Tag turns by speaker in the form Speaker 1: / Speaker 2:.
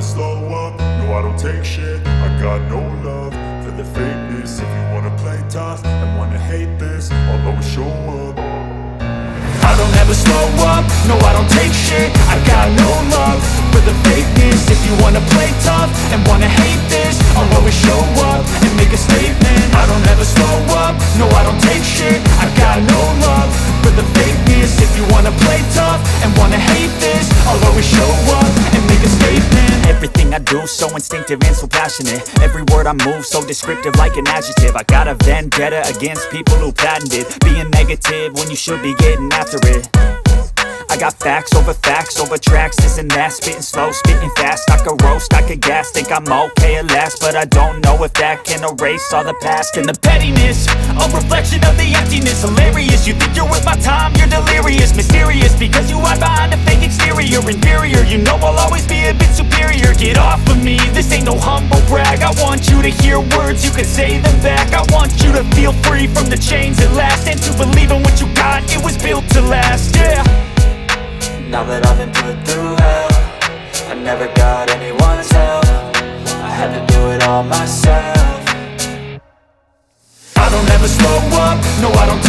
Speaker 1: slow up, no I don't take shit. I got no love for the fakeness. If you wanna play tough and wanna hate this, I'll always show up. I don't ever slow up, no I don't take shit. I got no love for the fakeness. If you wanna play tough and wanna hate this, I'll always show up and make a statement. I don't ever slow up, no I don't take shit. I got no love for the fakeness. If you wanna play tough and wanna hate this, I'll always show up and make a statement.
Speaker 2: Everything I do so instinctive and so passionate. Every word I move so descriptive like an adjective. I got a vendetta against people who patented being negative when you should be getting after it. I got facts over tracks, this and that. Spitting slow, spitting fast, I could roast, I could gas. Think I'm okay at last, but I don't know if that can erase all the past. And the pettiness, a reflection of the emptiness. Hilarious, you think you're worth my time, you're delirious. Mysterious, because you hide behind a fake exterior. Inferior, you know I'll always be a bit superior. Get off of me, this ain't no humble brag. I want you to hear words, you can say them back. I want you to feel free from the chains at last, and to believe in what you got, it was built to last, yeah.
Speaker 3: Now that I've been put through hell, I never got anyone's help. I had to do it all myself.
Speaker 1: I don't ever slow up, no I don't